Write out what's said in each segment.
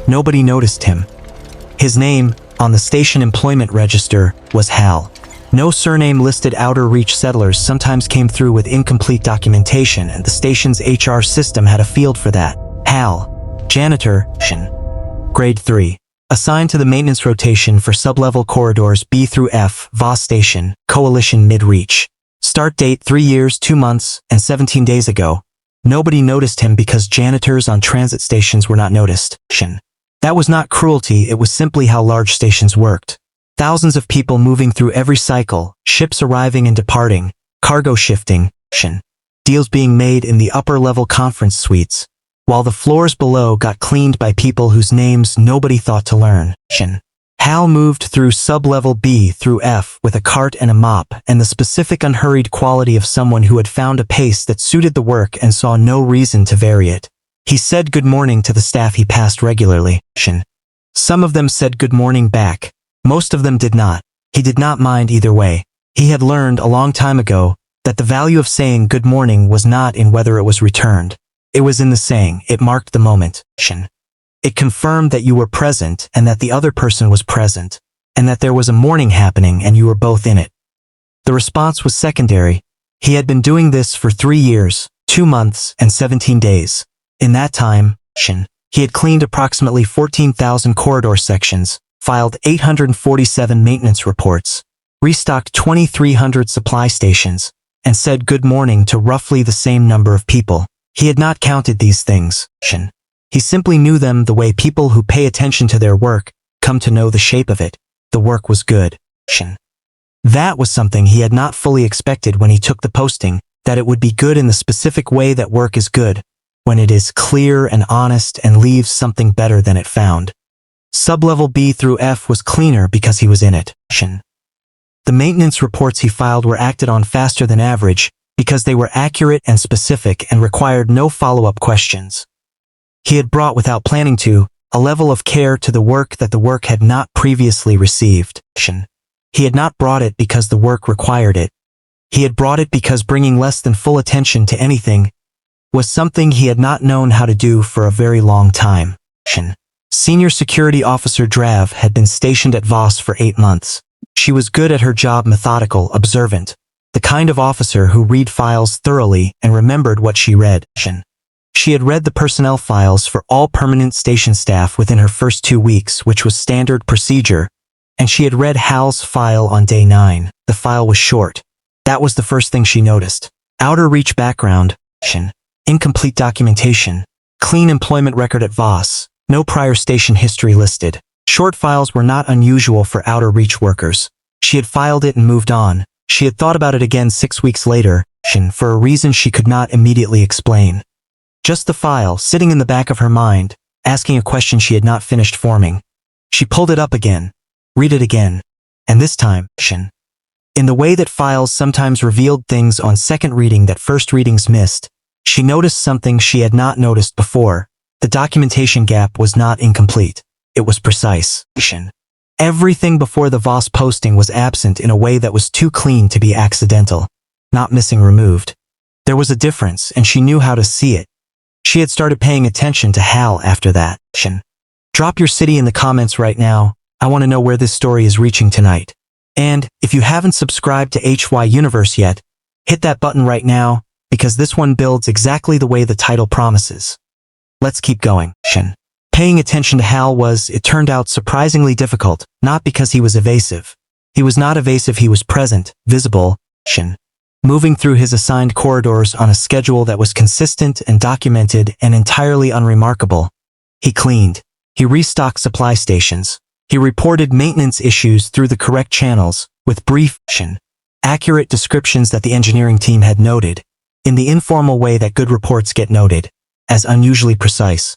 Nobody noticed him. His name, on the station employment register, was Hal. No surname listed. Outer Reach settlers sometimes came through with incomplete documentation, and the station's HR system had a field for that. Hal, Janitor, Grade 3. Assigned to the maintenance rotation for sublevel corridors B through F, VOS Station, Coalition Mid-Reach. Start date 3 years, 2 months, and 17 days ago. Nobody noticed him because janitors on transit stations were not noticed. That was not cruelty, it was simply how large stations worked. Thousands of people moving through every cycle, ships arriving and departing, cargo shifting, deals being made in the upper-level conference suites, while the floors below got cleaned by people whose names nobody thought to learn. Hal moved through sublevel B through F with a cart and a mop and the specific unhurried quality of someone who had found a pace that suited the work and saw no reason to vary it. He said good morning to the staff he passed regularly. Some of them said good morning back. Most of them did not. He did not mind either way. He had learned a long time ago that the value of saying good morning was not in whether it was returned. It was in the saying. It marked the moment. It confirmed that you were present and that the other person was present, and that there was a morning happening and you were both in it. The response was secondary. He had been doing this for 3 years, 2 months, and 17 days. In that time, he had cleaned approximately 14,000 corridor sections, filed 847 maintenance reports, restocked 2,300 supply stations, and said good morning to roughly the same number of people. He had not counted these things. He simply knew them the way people who pay attention to their work come to know the shape of it. The work was good. That was something he had not fully expected when he took the posting, that it would be good in the specific way that work is good, when it is clear and honest and leaves something better than it found. Sublevel B through F was cleaner because he was in it. The maintenance reports he filed were acted on faster than average because they were accurate and specific and required no follow-up questions. He had brought, without planning to, a level of care to the work that the work had not previously received. He had not brought it because the work required it. He had brought it because bringing less than full attention to anything was something he had not known how to do for a very long time. Senior Security Officer Drav had been stationed at VOS for 8 months. She was good at her job, methodical, observant, the kind of officer who read files thoroughly and remembered what she read. She had read the personnel files for all permanent station staff within her first 2 weeks, which was standard procedure, and she had read Hal's file on day 9. The file was short. That was the first thing she noticed. Outer Reach background, incomplete documentation, clean employment record at VOS, no prior station history listed. Short files were not unusual for Outer Reach workers. She had filed it and moved on. She had thought about it again 6 weeks later, for a reason she could not immediately explain. Just the file, sitting in the back of her mind, asking a question she had not finished forming. She pulled it up again, read it again, and this time, in the way that files sometimes revealed things on second reading that first readings missed, she noticed something she had not noticed before. The documentation gap was not incomplete. It was precise. Everything before the VOS posting was absent in a way that was too clean to be accidental, not missing removed. There was a difference, and she knew how to see it. She had started paying attention to Hal after that. Drop your city in the comments right now. I want to know where this story is reaching tonight. And if you haven't subscribed to HY Universe yet, hit that button right now, because this one builds exactly the way the title promises. Let's keep going. Paying attention to Hal was, it turned out, surprisingly difficult, not because he was evasive. He was not evasive, he was present, visible, moving through his assigned corridors on a schedule that was consistent and documented and entirely unremarkable. He cleaned. He restocked supply stations. He reported maintenance issues through the correct channels, with brief, accurate descriptions that the engineering team had noted, in the informal way that good reports get noted, as unusually precise.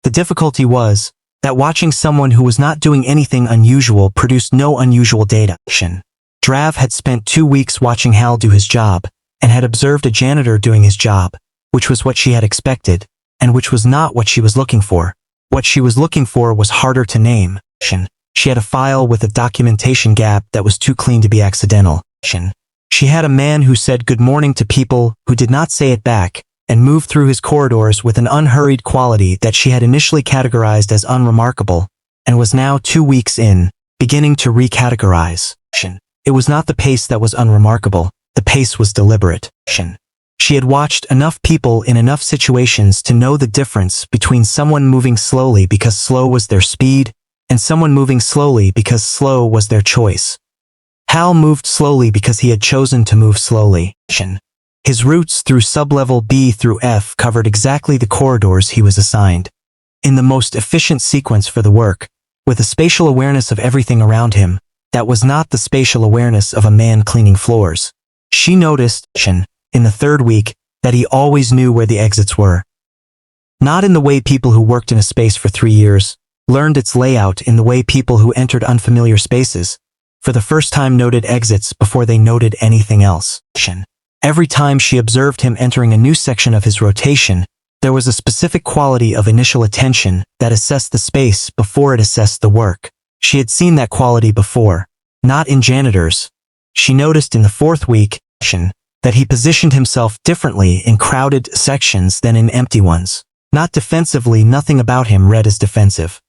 The difficulty was that watching someone who was not doing anything unusual produced no unusual data. Drav had spent 2 weeks watching Hal do his job, and had observed a janitor doing his job, which was what she had expected, and which was not what she was looking for. What she was looking for was harder to name. She had a file with a documentation gap that was too clean to be accidental. She had a man who said good morning to people who did not say it back, and moved through his corridors with an unhurried quality that she had initially categorized as unremarkable, and was now 2 weeks in, beginning to recategorize. It was not the pace that was unremarkable, the pace was deliberate. She had watched enough people in enough situations to know the difference between someone moving slowly because slow was their speed, and someone moving slowly because slow was their choice. Hal moved slowly because he had chosen to move slowly. His routes through sublevel B through F covered exactly the corridors he was assigned, in the most efficient sequence for the work, with a spatial awareness of everything around him that was not the spatial awareness of a man cleaning floors. She noticed, in the third week, that he always knew where the exits were. Not in the way people who worked in a space for 3 years learned its layout in the way people who entered unfamiliar spaces for the first time noted exits before they noted anything else. Every time she observed him entering a new section of his rotation, there was a specific quality of initial attention that assessed the space before it assessed the work. She had seen that quality before, not in janitors. She noticed in the fourth week that he positioned himself differently in crowded sections than in empty ones. Not defensively, nothing about him read as defensive,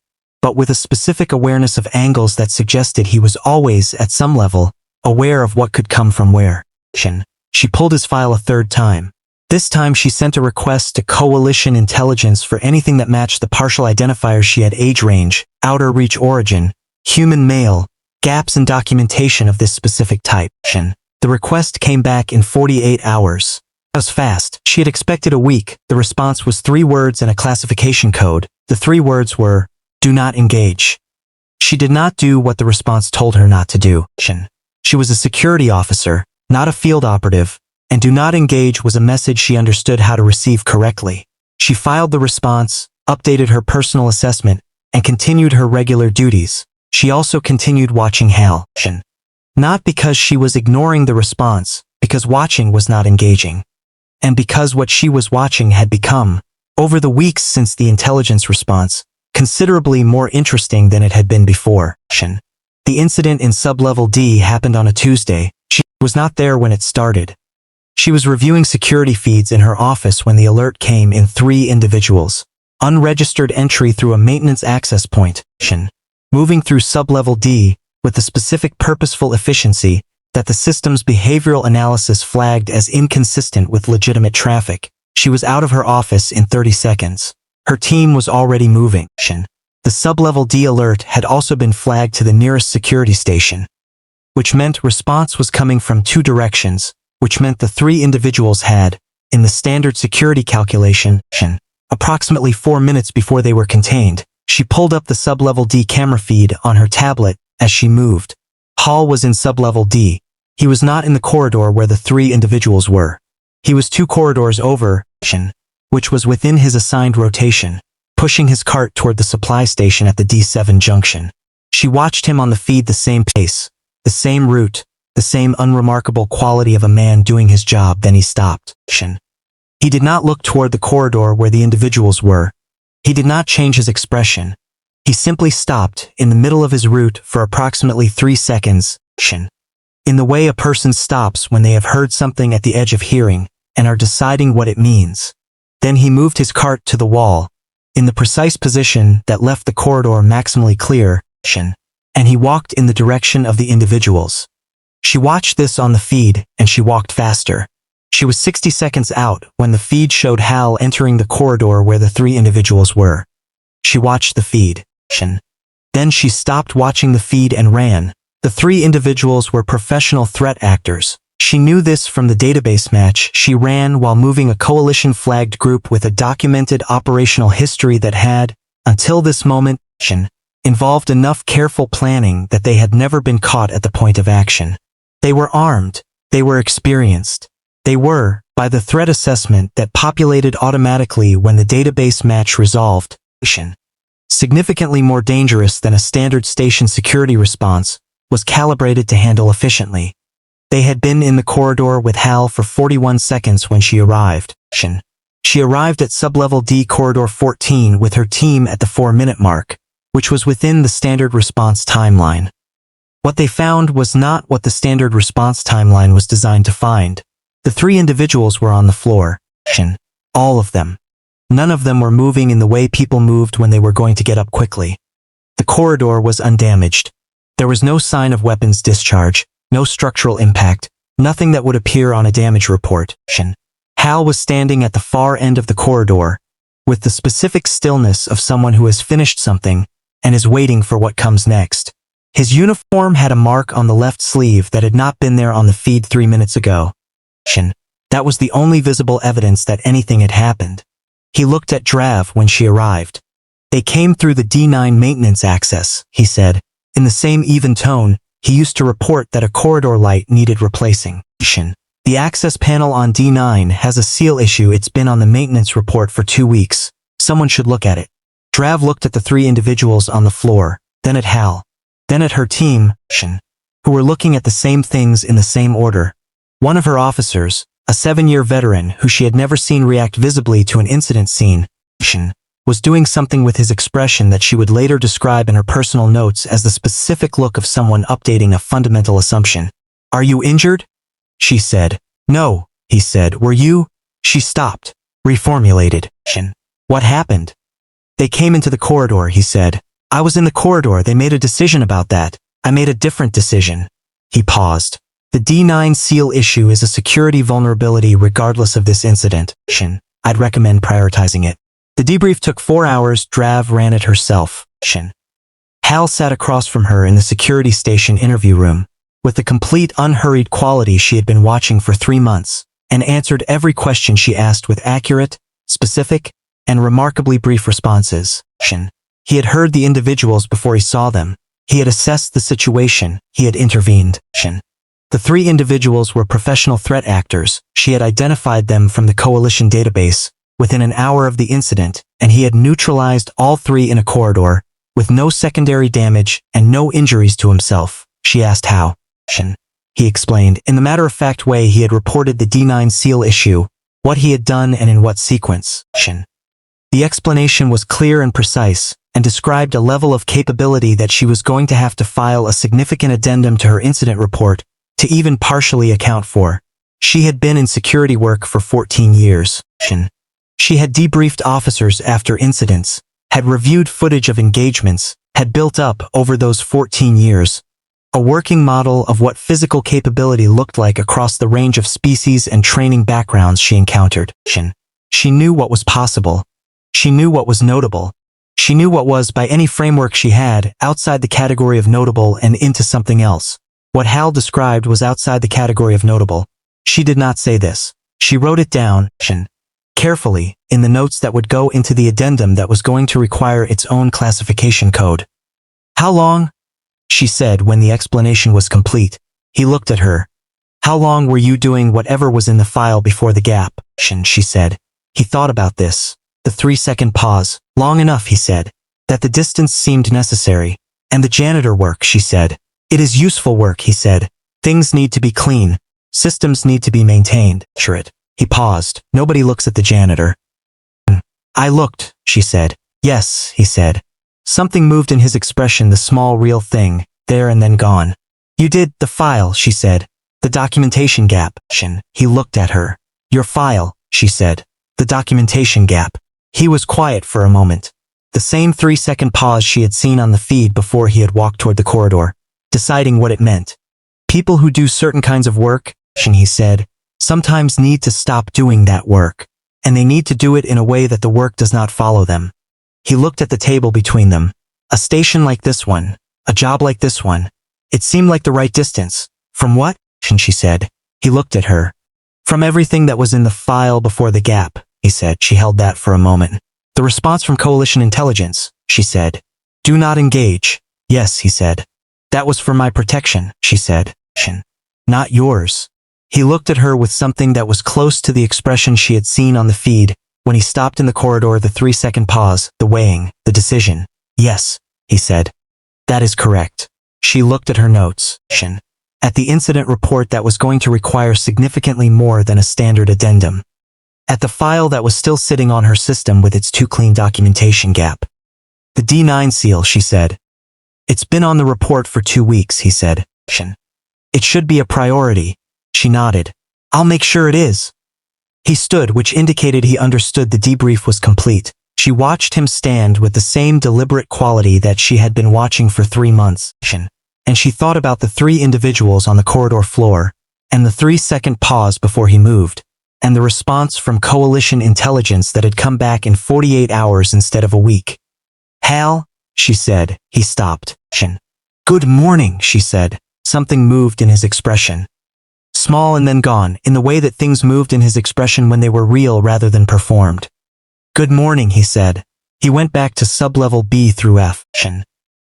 but with a specific awareness of angles that suggested he was always, at some level, aware of what could come from where. She pulled his file a third time. This time she sent a request to Coalition Intelligence for anything that matched the partial identifiers she had: age range, outer reach origin, human male, gaps in documentation of this specific type. The request came back in 48 hours. That was fast. She had expected a week. The response was 3 words and a classification code. The 3 words were, "Do not engage." She did not do what the response told her not to do. She was a security officer, not a field operative, and "do not engage" was a message she understood how to receive correctly. She filed the response, updated her personal assessment, and continued her regular duties. She also continued watching Hal. Not because she was ignoring the response, because watching was not engaging. And because what she was watching had become, over the weeks since the intelligence response, considerably more interesting than it had been before. The incident in sublevel D happened on a Tuesday. She was not there when it started. She was reviewing security feeds in her office when the alert came in: 3 individuals. Unregistered entry through a maintenance access point. Moving through sublevel D with the specific purposeful efficiency that the system's behavioral analysis flagged as inconsistent with legitimate traffic. She was out of her office in 30 seconds. Her team was already moving. The sublevel D alert had also been flagged to the nearest security station, which meant response was coming from 2 directions, which meant the 3 individuals had, in the standard security calculation, approximately 4 minutes before they were contained. She pulled up the sublevel D camera feed on her tablet as she moved. Hall was in sublevel D. He was not in the corridor where the 3 individuals were. He was 2 corridors over, which was within his assigned rotation, pushing his cart toward the supply station at the D7 junction. She watched him on the feed, the same pace, the same route, the same unremarkable quality of a man doing his job. Then he stopped. He did not look toward the corridor where the individuals were. He did not change his expression. He simply stopped in the middle of his route for approximately 3 seconds, in the way a person stops when they have heard something at the edge of hearing and are deciding what it means. Then he moved his cart to the wall, in the precise position that left the corridor maximally clear, and he walked in the direction of the individuals. She watched this on the feed, and she walked faster. She was 60 seconds out when the feed showed Hal entering the corridor where the 3 individuals were. She watched the feed. Then she stopped watching the feed and ran. The 3 individuals were professional threat actors. She knew this from the database match. She ran while moving a coalition-flagged group with a documented operational history that had, until this moment, involved enough careful planning that they had never been caught at the point of action. They were armed. They were experienced. They were, by the threat assessment that populated automatically when the database match resolved, significantly more dangerous than a standard station security response, was calibrated to handle efficiently. They had been in the corridor with Hal for 41 seconds when she arrived. She arrived at sublevel D corridor 14 with her team at the 4-minute mark, which was within the standard response timeline. What they found was not what the standard response timeline was designed to find. The 3 individuals were on the floor. All of them. None of them were moving in the way people moved when they were going to get up quickly. The corridor was undamaged. There was no sign of weapons discharge, no structural impact, nothing that would appear on a damage report. Hal was standing at the far end of the corridor, with the specific stillness of someone who has finished something and is waiting for what comes next. His uniform had a mark on the left sleeve that had not been there on the feed 3 minutes ago. That was the only visible evidence that anything had happened. He looked at Drav when she arrived. They came through the D9 maintenance access, he said. In the same even tone, he used to report that a corridor light needed replacing. The access panel on D9 has a seal issue. It's been on the maintenance report for 2 weeks. Someone should look at it. Drav looked at the 3 individuals on the floor, then at Hal, then at her team, who were looking at the same things in the same order. One of her officers, a 7-year veteran who she had never seen react visibly to an incident scene, was doing something with his expression that she would later describe in her personal notes as the specific look of someone updating a fundamental assumption. "Are you injured?" she said. "No," he said. "Were you?" She stopped, reformulated. "What happened?" "They came into the corridor," he said. "I was in the corridor. They made a decision about that. I made a different decision." He paused. "The D9 seal issue is a security vulnerability regardless of this incident. I'd recommend prioritizing it." The debrief took 4 hours. Drav ran it herself. Hal sat across from her in the security station interview room, with the complete unhurried quality she had been watching for 3 months, and answered every question she asked with accurate, specific, and remarkably brief responses. He had heard the individuals before he saw them. He had assessed the situation. He had intervened. The 3 individuals were professional threat actors. She had identified them from the Coalition database within an hour of the incident, and he had neutralized all 3 in a corridor, with no secondary damage and no injuries to himself. She asked how. He explained, in the matter-of-fact way he had reported the D9 seal issue, what he had done and in what sequence. The explanation was clear and precise, and described a level of capability that she was going to have to file a significant addendum to her incident report to even partially account for. She had been in security work for 14 years. She had debriefed officers after incidents, had reviewed footage of engagements, had built up, over those 14 years, a working model of what physical capability looked like across the range of species and training backgrounds she encountered. She knew what was possible. She knew what was notable. She knew what was, by any framework she had, outside the category of notable and into something else. What Hal described was outside the category of notable. She did not say this. She wrote it down, carefully, in the notes that would go into the addendum that was going to require its own classification code. "How long?" she said when the explanation was complete. He looked at her. "How long were you doing whatever was in the file before the gap?" she said. He thought about this. The 3-second pause. "Long enough," he said. "That the distance seemed necessary. And the janitor work," she said. "It is useful work," he said. "Things need to be clean. Systems need to be maintained." He paused. "Nobody looks at the janitor." "I looked," she said. "Yes," he said. Something moved in his expression, the small real thing, there and then gone. "You did, the file," she said. "The documentation gap." He looked at her. "Your file," she said. "The documentation gap." He was quiet for a moment. The same 3-second pause she had seen on the feed before he had walked toward the corridor, deciding what it meant. "People who do certain kinds of work," he said, "sometimes need to stop doing that work. And they need to do it in a way that the work does not follow them." He looked at the table between them. A station like this one, a job like this one. It seemed like the right distance. "From what?" she said. He looked at her. "From everything that was in the file before the gap," he said. She held that for a moment. "The response from Coalition Intelligence," she said. "Do not engage." "Yes," he said. "That was for my protection," she said. "Not yours." He looked at her with something that was close to the expression she had seen on the feed, when he stopped in the corridor, the 3-second pause, the weighing, the decision. "Yes," he said. "That is correct." She looked at her notes. At the incident report that was going to require significantly more than a standard addendum. At the file that was still sitting on her system with its too clean documentation gap. "The D9 seal," she said. "It's been on the report for 2 weeks," he said. "It should be a priority." She nodded. "I'll make sure it is." He stood, which indicated he understood the debrief was complete. She watched him stand with the same deliberate quality that she had been watching for 3 months. And she thought about the 3 individuals on the corridor floor, and the 3-second pause before he moved, and the response from coalition intelligence that had come back in 48 hours instead of a week. "Hal," she said. He stopped. "Good morning," she said. Something moved in his expression. Small and then gone, in the way that things moved in his expression when they were real rather than performed. "Good morning," he said. He went back to sublevel B through F.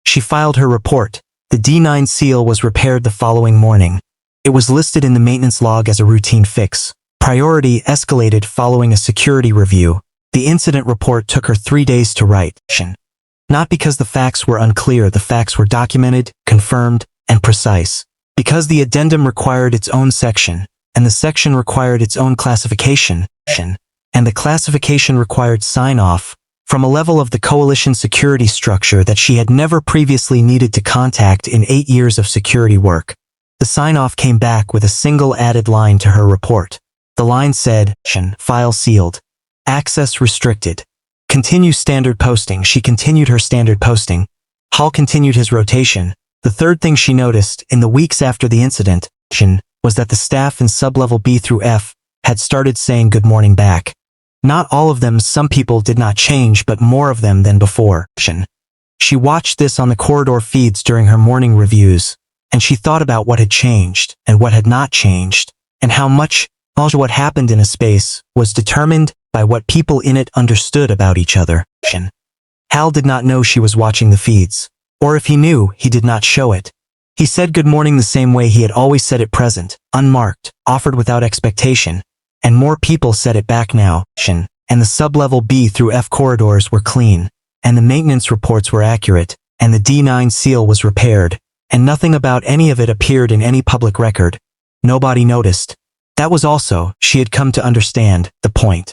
She filed her report. The D9 seal was repaired the following morning. It was listed in the maintenance log as a routine fix. Priority escalated following a security review. The incident report took her 3 days to write. Not because the facts were unclear, the facts were documented, confirmed, and precise. Because the addendum required its own section, and the section required its own classification, and the classification required sign-off from a level of the coalition security structure that she had never previously needed to contact in 8 years of security work. The sign-off came back with a single added line to her report. The line said, "File sealed. Access restricted. Continue standard posting." She continued her standard posting. Hall continued his rotation. The third thing she noticed, in the weeks after the incident, was that the staff in sublevel B through F had started saying good morning back. Not all of them, some people did not change, but more of them than before. She watched this on the corridor feeds during her morning reviews, and she thought about what had changed, and what had not changed, and how much what happened in a space was determined by what people in it understood about each other. Hal did not know she was watching the feeds. Or if he knew, he did not show it. He said good morning the same way he had always said it, present, unmarked, offered without expectation. And more people said it back now, and the sublevel B through F corridors were clean, and the maintenance reports were accurate, and the D9 seal was repaired, and nothing about any of it appeared in any public record. Nobody noticed. That was also, she had come to understand, the point.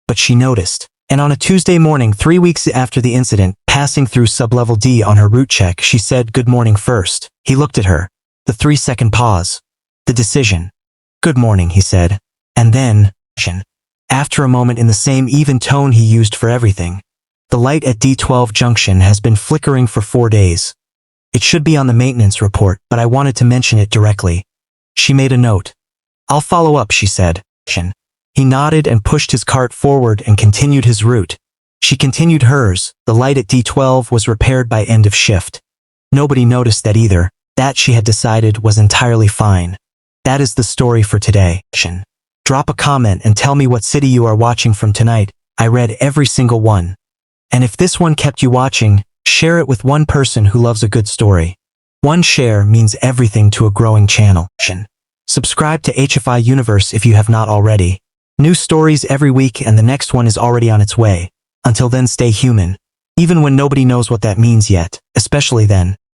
But she noticed. And on a Tuesday morning 3 weeks after the incident, passing through sublevel D on her route check, she said good morning first. He looked at her. The 3-second pause. The decision. "Good morning," he said. And then, after a moment in the same even tone he used for everything. "The light at D12 junction has been flickering for 4 days. It should be on the maintenance report, but I wanted to mention it directly." She made a note. "I'll follow up," she said. He nodded and pushed his cart forward and continued his route. She continued hers. The light at D12 was repaired by end of shift. Nobody noticed that either. That, she had decided, was entirely fine. That is the story for today. Drop a comment and tell me what city you are watching from tonight. I read every single one. And if this one kept you watching, share it with one person who loves a good story. One share means everything to a growing channel. Subscribe to HFY Universe if you have not already. New stories every week, and the next one is already on its way. Until then, stay human. Even when nobody knows what that means yet, especially then.